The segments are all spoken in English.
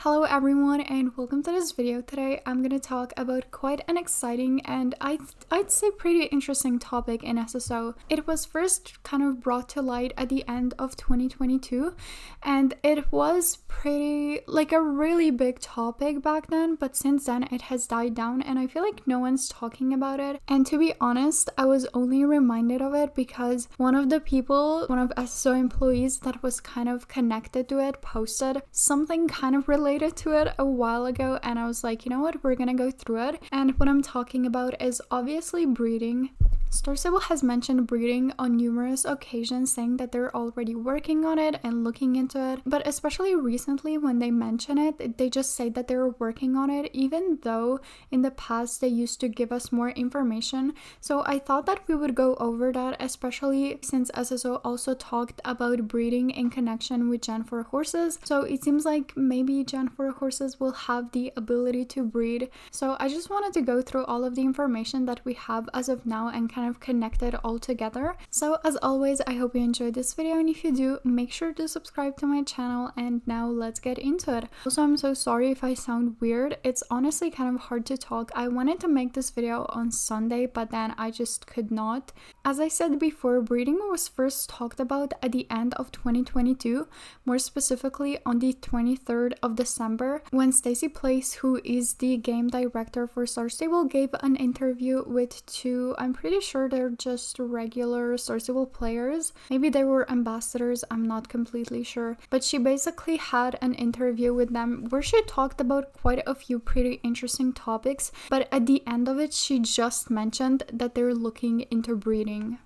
Hello everyone and welcome to this video. Today I'm going to talk about quite an exciting and I'd say pretty interesting topic in SSO. It was first kind of brought to light at the end of 2022 and it was pretty like a really big topic back then, but since then it has died down and I feel like no one's talking about it. And to be honest, I was only reminded of it because one of SSO employees that was kind of connected to it posted something kind of related to it a while ago, and I was like, you know what, we're gonna go through it. And what I'm talking about is obviously breeding. Star Stable has mentioned breeding on numerous occasions, saying that they're already working on it and looking into it, but especially recently when they mention it, they just say that they're working on it, even though in the past they used to give us more information. So I thought that we would go over that, especially since SSO also talked about breeding in connection with Gen 4 horses. So it seems like maybe Gen 4 horses will have the ability to breed. So I just wanted to go through all of the information that we have as of now and kind of connect it all together. So as always, I hope you enjoyed this video, and if you do, make sure to subscribe to my channel. And now let's get into it. Also, I'm so sorry if I sound weird. It's honestly kind of hard to talk. I wanted to make this video on Sunday, but then I just could not. As I said before, breeding was first talked about at the end of 2022, more specifically on the 23rd of December, when Stacy Place, who is the game director for Star Stable, gave an interview with two, I'm pretty sure they're just regular Star Stable players. Maybe they were ambassadors, I'm not completely sure. But she basically had an interview with them where she talked about quite a few pretty interesting topics, but at the end of it, she just mentioned that they're looking into breeding.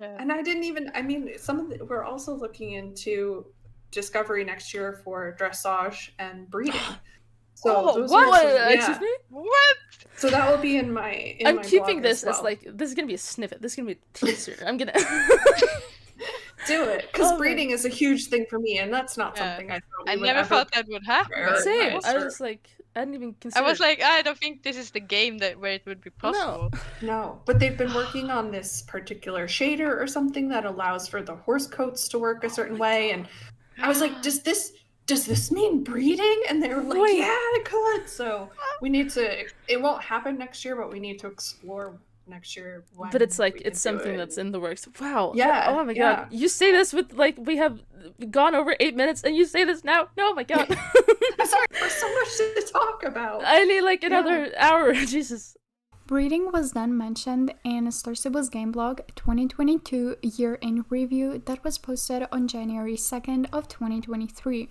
Yeah. And we're also looking into discovery next year for dressage and breeding. So Oh, those what? are some, Excuse me? What? So that will be in my I'm my keeping blog this as as well. this is gonna be a snippet. This is gonna be a teaser. I'm gonna do it, because Oh, breeding is a huge thing for me, and that's not Yeah. something I thought I we would never ever thought that would happen. same. prioritize. I was like, I didn't even I consider. was like, I don't think this is the game where it would be no. possible. No, but they've been working on this particular shader or something that allows for the horse coats to work a certain way, and I was like, does this mean breeding? And they were like, Wait. yeah, it could. So we need to, it won't happen next year, but we need to explore next year when But it's like we it's can do something it. that's in the works. Wow. Yeah. Oh my yeah. god. You say this with like we have gone over 8 minutes and you say this now? No, my god. I'm sorry, there's so much to talk about. I need like another hour. Jesus. Breeding was then mentioned in Star Stable's game blog 2022 year in review that was posted on January 2nd of 2023.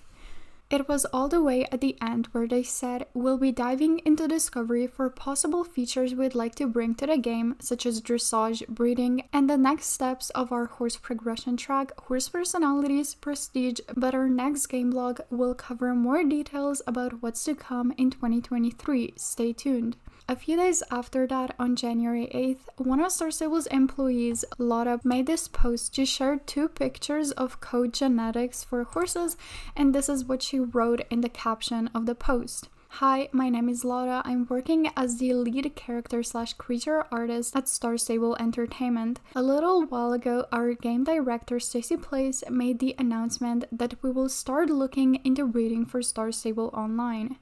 It was all the way at the end where they said, we'll be diving into discovery for possible features we'd like to bring to the game, such as dressage, breeding, and the next steps of our horse progression track, horse personalities, prestige, but our next game blog will cover more details about what's to come in 2023. Stay tuned. A few days after that, on January 8th, one of Star Stable's employees, Lotta, made this post. She shared 2 pictures of code genetics for horses, and this is what she wrote in the caption of the post. Hi, my name is Lotta. I'm working as the lead character/creature artist at Star Stable Entertainment. A little while ago, our game director Stacy Place made the announcement that we will start looking into breeding for Star Stable Online.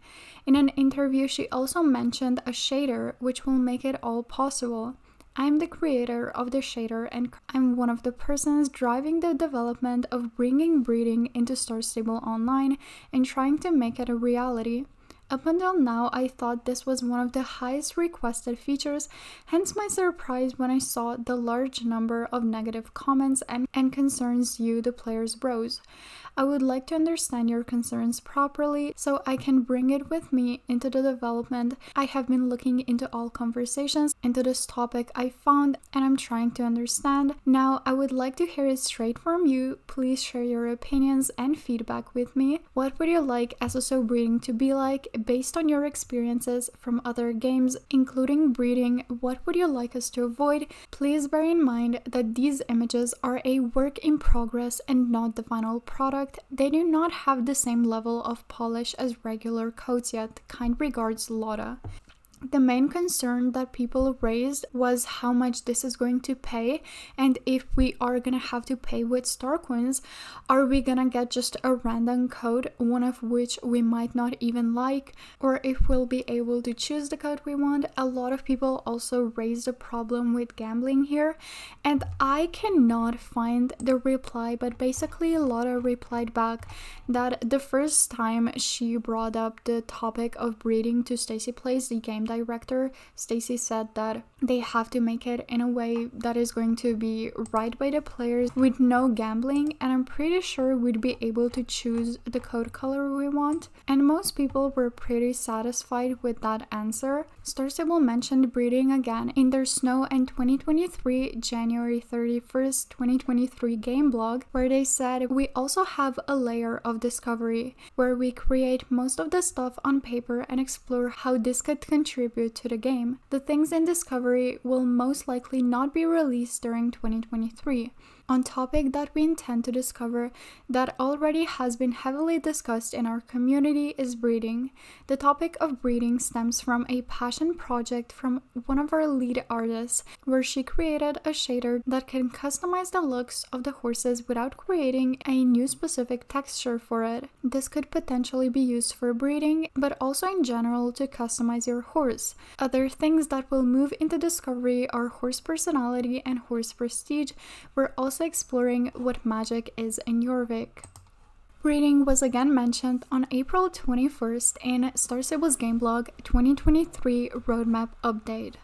In an interview, she also mentioned a shader which will make it all possible. I'm the creator of the shader and I'm one of the persons driving the development of bringing breeding into Star Stable Online and trying to make it a reality. Up until now, I thought this was one of the highest requested features, hence my surprise when I saw the large number of negative comments and concerns you, the players, rose. I would like to understand your concerns properly so I can bring it with me into the development. I have been looking into all conversations into this topic I found and I'm trying to understand. Now, I would like to hear it straight from you. Please share your opinions and feedback with me. What would you like SSO breeding to be like based on your experiences from other games, including breeding? What would you like us to avoid? Please bear in mind that these images are a work in progress and not the final product. They do not have the same level of polish as regular codes yet. Kind regards, Lotta. The main concern that people raised was how much this is going to pay, and if we are gonna have to pay with star coins, are we gonna get just a random code, one of which we might not even like, or if we'll be able to choose the code we want. A lot of people also raised a problem with gambling here, and I cannot find the reply, but basically Lotta replied back that the first time she brought up the topic of breeding to Stacy Plays, the game director, Stacy said that they have to make it in a way that is going to be right by the players with no gambling, and I'm pretty sure we'd be able to choose the code color we want, and most people were pretty satisfied with that answer. Star Stable mentioned breeding again in their Snow and 2023 January 31st, 2023 game blog, where they said, "We also have a layer of discovery where we create most of the stuff on paper and explore how this could contribute to the game. The things in discovery will most likely not be released during 2023. On topic that we intend to discover that already has been heavily discussed in our community is breeding. The topic of breeding stems from a passion project from one of our lead artists, where she created a shader that can customize the looks of the horses without creating a new specific texture for it. This could potentially be used for breeding, but also in general to customize your horse. Other things that will move into discovery are horse personality and horse prestige. We're also exploring what magic is in Jorvik." Breeding was again mentioned on April 21st in Star Stable's game blog 2023 Roadmap Update.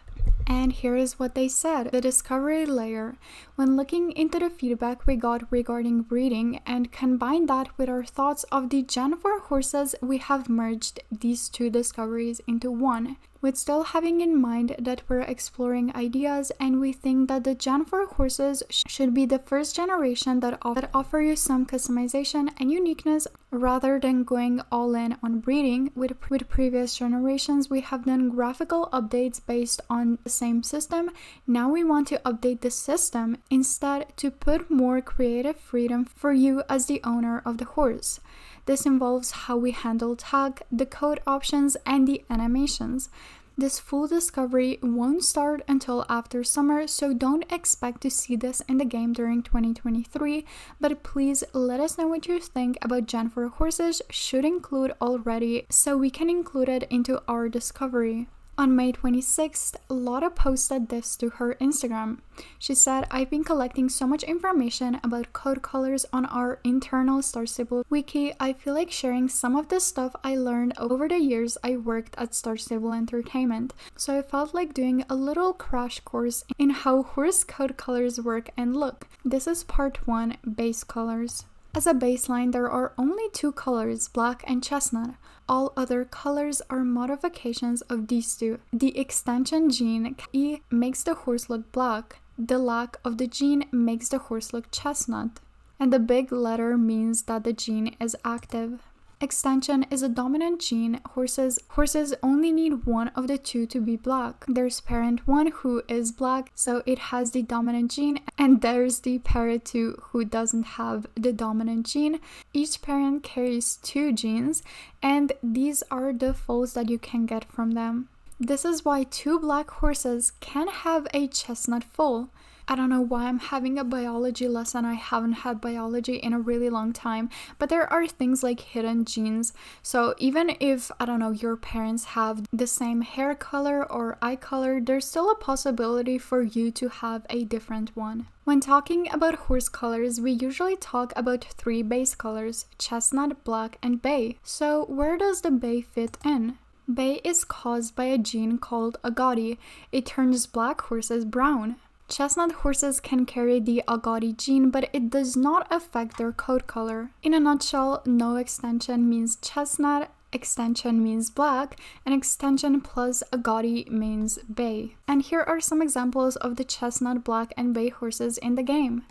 And here is what they said. The discovery layer. When looking into the feedback we got regarding breeding and combine that with our thoughts of the Gen 4 horses, we have merged these two discoveries into one, with still having in mind that we're exploring ideas, and we think that the Gen 4 horses should be the first generation that offer you some customization and uniqueness rather than going all in on breeding. With previous generations, we have done graphical updates based on the same system. Now we want to update the system instead to put more creative freedom for you as the owner of the horse. This involves how we handle tag, the code options, and the animations. This full discovery won't start until after summer, so don't expect to see this in the game during 2023, but please let us know what you think about Gen 4 horses should include already, so we can include it into our discovery. On May 26th, Lotta posted this to her Instagram. She said, "I've been collecting so much information about code colors on our internal Star Stable wiki. I feel like sharing some of the stuff I learned over the years I worked at Star Stable Entertainment. So I felt like doing a little crash course in how horse code colors work and look. This is part 1, base colors. As a baseline, there are only 2 colors, black and chestnut. All other colors are modifications of these two. The extension gene E makes the horse look black. The lack of the gene makes the horse look chestnut. And the big letter means that the gene is active. Extension is a dominant gene. Horses only need one of the two to be black. There's parent 1 who is black, so it has the dominant gene, and there's the parent 2 who doesn't have the dominant gene. Each parent carries 2 genes, and these are the foals that you can get from them. This is why 2 black horses can have a chestnut foal." I don't know why I'm having a biology lesson. I haven't had biology in a really long time, but there are things like hidden genes. So even if, I don't know, your parents have the same hair color or eye color, there's still a possibility for you to have a different one. When talking about horse colors, we usually talk about 3 base colors: chestnut, black, and bay. So where does the bay fit in? Bay is caused by a gene called agouti. It turns black horses brown. Chestnut horses can carry the agouti gene, but it does not affect their coat color. In a nutshell, no extension means chestnut, extension means black, and extension plus agouti means bay. And here are some examples of the chestnut, black, and bay horses in the game.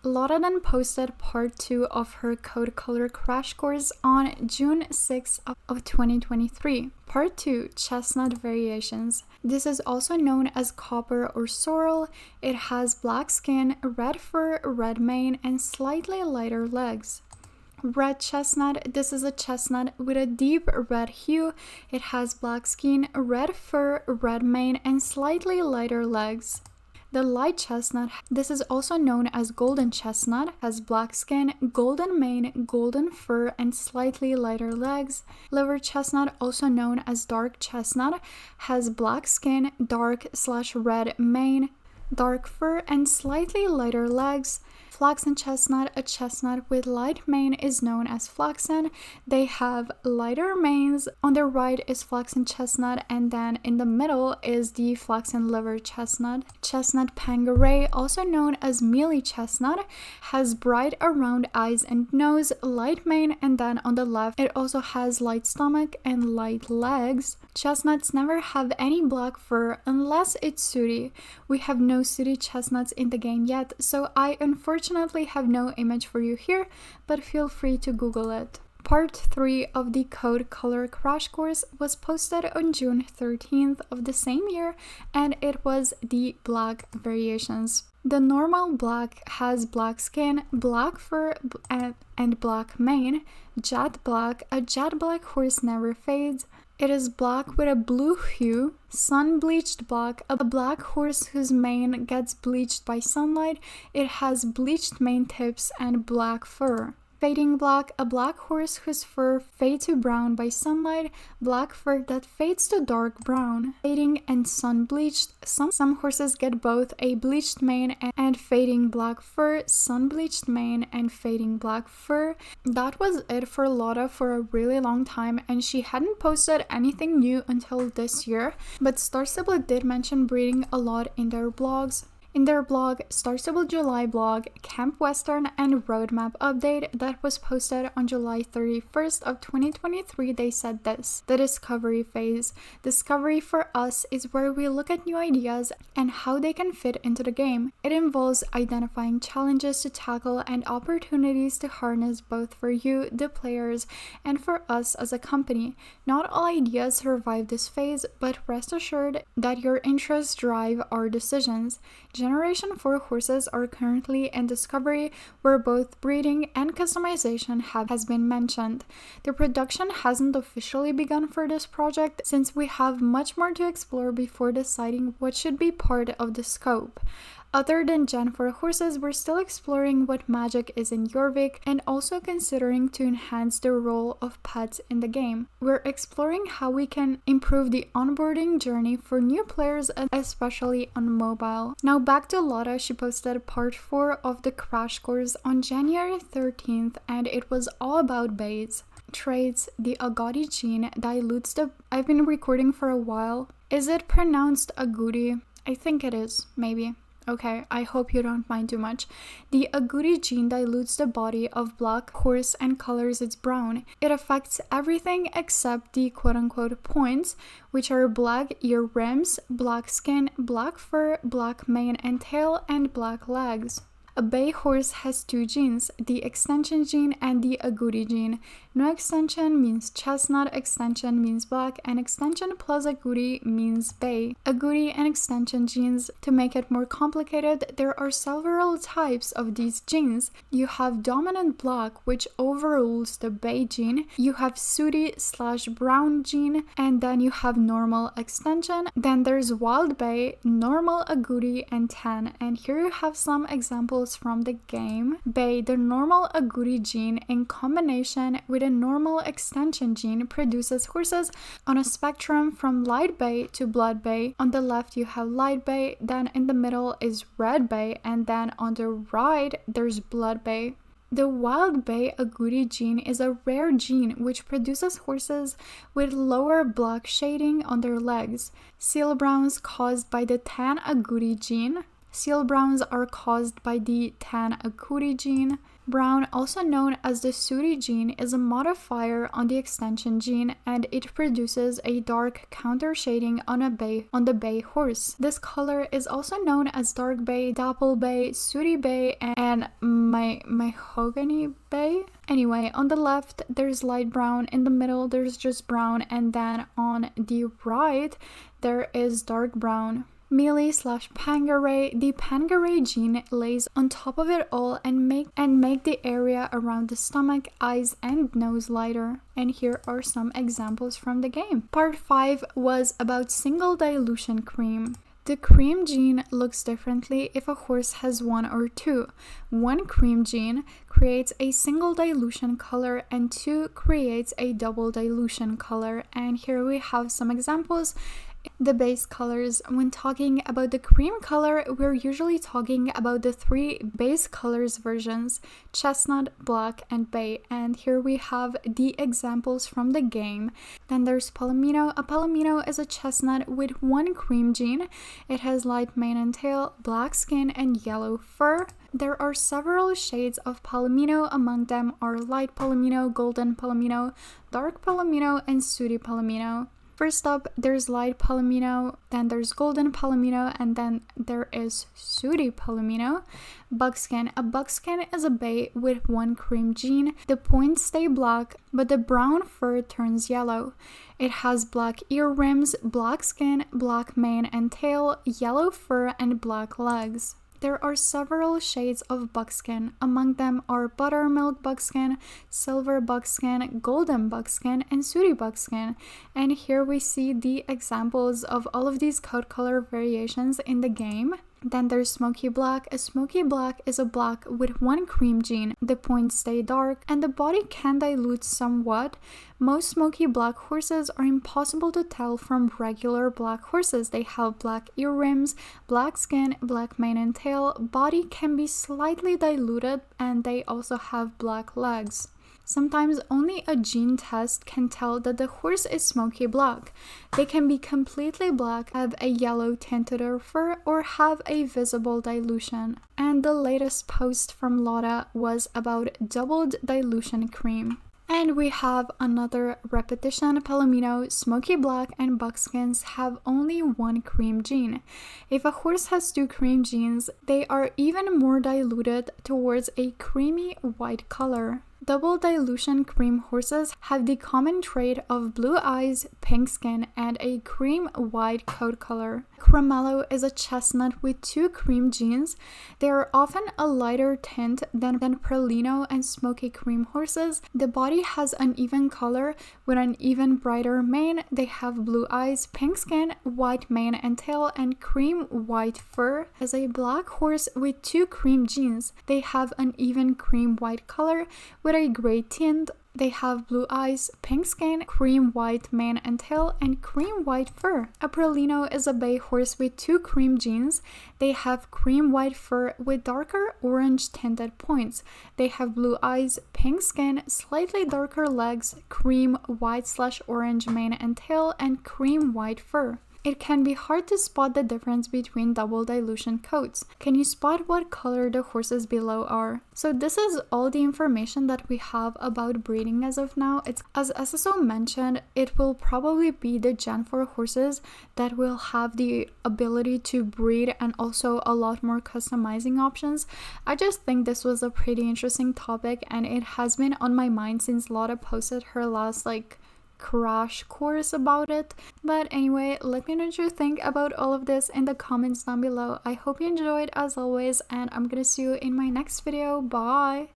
Lotta then posted part 2 of her code color crash course on June 6th of 2023. Part 2, Chestnut Variations. This is also known as copper or sorrel. It has black skin, red fur, red mane, and slightly lighter legs. Red chestnut. This is a chestnut with a deep red hue. It has black skin, red fur, red mane, and slightly lighter legs. The light chestnut, this is also known as golden chestnut, has black skin, golden mane, golden fur, and slightly lighter legs. Liver chestnut, also known as dark chestnut, has black skin, dark/red mane, dark fur, and slightly lighter legs. Flaxen chestnut, a chestnut with light mane, is known as flaxen. They have lighter manes. On the right is flaxen chestnut, and then in the middle is the flaxen liver chestnut. Chestnut Pangaray, also known as mealy chestnut, has bright around eyes and nose, light mane, and then on the left it also has light stomach and light legs. Chestnuts never have any black fur unless it's sooty. We have no sooty chestnuts in the game yet, so I unfortunately have no image for you here, but feel free to Google it. Part 3 of the Code Color Crash Course was posted on June 13th of the same year, and it was the black variations. The normal black has black skin, black fur, and black mane. Jet black, a jet black horse never fades. It is black with a blue hue. Sun-bleached black, a black horse whose mane gets bleached by sunlight. It has bleached mane tips and black fur. Fading black, a black horse whose fur fades to brown by sunlight, black fur that fades to dark brown. Fading and sun-bleached, some horses get both a bleached mane and fading black fur, sun-bleached mane, and fading black fur. That was it for Lotta for a really long time, and she hadn't posted anything new until this year, but Star Stable did mention breeding a lot in their blogs. In their blog, Star Stable July blog, Camp Western and Roadmap update that was posted on July 31st of 2023, they said this: the discovery phase. Discovery for us is where we look at new ideas and how they can fit into the game. It involves identifying challenges to tackle and opportunities to harness both for you, the players, and for us as a company. Not all ideas survive this phase, but rest assured that your interests drive our decisions. Generation 4 horses are currently in discovery, where both breeding and customization has been mentioned. The production hasn't officially begun for this project, since we have much more to explore before deciding what should be part of the scope. Other than Gen 4 horses, we're still exploring what magic is in Jorvik and also considering to enhance the role of pets in the game. We're exploring how we can improve the onboarding journey for new players, especially on mobile. Now back to Lotta. She posted part 4 of the crash course on January 13th, and it was all about bays. Traits: the Agouti gene dilutes the... I've been recording for a while. Is it pronounced Agouti? I think it is, maybe. Okay, I hope you don't mind too much. The Agouti gene dilutes the body of black horse and colors it brown. It affects everything except the quote-unquote points, which are black ear rims, black skin, black fur, black mane and tail, and black legs. A bay horse has 2 genes, the extension gene and the Agouti gene. No extension means chestnut, extension means black, and extension plus Agouti means bay. Agouti and extension genes. To make it more complicated, there are several types of these genes. You have dominant black, which overrules the bay gene. You have sooty/brown gene, and then you have normal extension. Then there's wild bay, normal Agouti, and tan. And here you have some examples from the game. Bay, the normal Agouti gene in combination with a normal extension gene, produces horses on a spectrum from light bay to blood bay. On the left you have light bay, then in the middle is red bay, and then on the right there's blood bay. The wild bay Agouti gene is a rare gene which produces horses with lower black shading on their legs. Seal browns caused by the tan Agouti gene. Seal browns are caused by the tan Agouti gene. Brown, also known as the sooty gene, is a modifier on the extension gene, and it produces a dark counter shading on the bay horse. This color is also known as dark bay, dapple bay, sooty bay, and mahogany bay. Anyway, on the left there's light brown, in the middle there's just brown, and then on the right there is dark brown. melee/Pangaray. The Pangaray gene lays on top of it all and make the area around the stomach, eyes, and nose lighter. And here are some examples from the game. Part 5 was about single dilution cream. The cream gene looks differently if a horse has 1 or 2. 1 cream gene creates a single dilution color and 2 creates a double dilution color. And here we have some examples. The base colors. When talking about the cream color, we're usually talking about the 3 base colors versions: chestnut, black, and bay. And here we have the examples from the game. Then there's Palomino. A Palomino is a chestnut with 1 cream gene. It has light mane and tail, black skin, and yellow fur. There are several shades of Palomino. Among them are light Palomino, golden Palomino, dark Palomino, and sooty Palomino. First up, there's light Palomino, then there's golden Palomino, and then there is sooty Palomino. Buckskin. A buckskin is a bay with 1 cream gene. The points stay black, but the brown fur turns yellow. It has black ear rims, black skin, black mane and tail, yellow fur, and black legs. There are several shades of buckskin. Among them are buttermilk buckskin, silver buckskin, golden buckskin, and sooty buckskin. And here we see the examples of all of these coat color variations in the game. Then there's smoky black. A smoky black is a black with 1 cream gene. The points stay dark and the body can dilute somewhat. Most smoky black horses are impossible to tell from regular black horses. They have black ear rims, black skin, black mane and tail. Body can be slightly diluted and they also have black legs. Sometimes only a gene test can tell that the horse is smoky black. They can be completely black, have a yellow tint to their fur, or have a visible dilution. And the latest post from Lotta was about doubled dilution cream. And we have another repetition. Palomino, smoky black, and buckskins have only 1 cream gene. If a horse has 2 cream genes, they are even more diluted towards a creamy white color. Double dilution cream horses have the common trait of blue eyes, pink skin, and a cream white coat color. Cremello is a chestnut with 2 cream genes. They are often a lighter tint than Perlino and smoky cream horses. The body has an even color with an even brighter mane. They have blue eyes, pink skin, white mane and tail, and cream white fur. As a black horse with 2 cream genes, they have an even cream white color with a gray tint. They have blue eyes, pink skin, cream white mane and tail, and cream white fur. A Perlino is a bay horse with 2 cream genes. They have cream white fur with darker orange tinted points. They have blue eyes, pink skin, slightly darker legs, cream white/orange mane and tail, and cream white fur. It can be hard to spot the difference between double dilution coats. Can you spot what color the horses below are? So this is all the information that we have about breeding as of now. It's, as SSO mentioned, it will probably be the Gen 4 horses that will have the ability to breed and also a lot more customizing options. I just think this was a pretty interesting topic and it has been on my mind since Lotta posted her last crash course about it. But anyway, let me know what you think about all of this in the comments down below. I hope you enjoyed as always, and I'm gonna see you in my next video. Bye!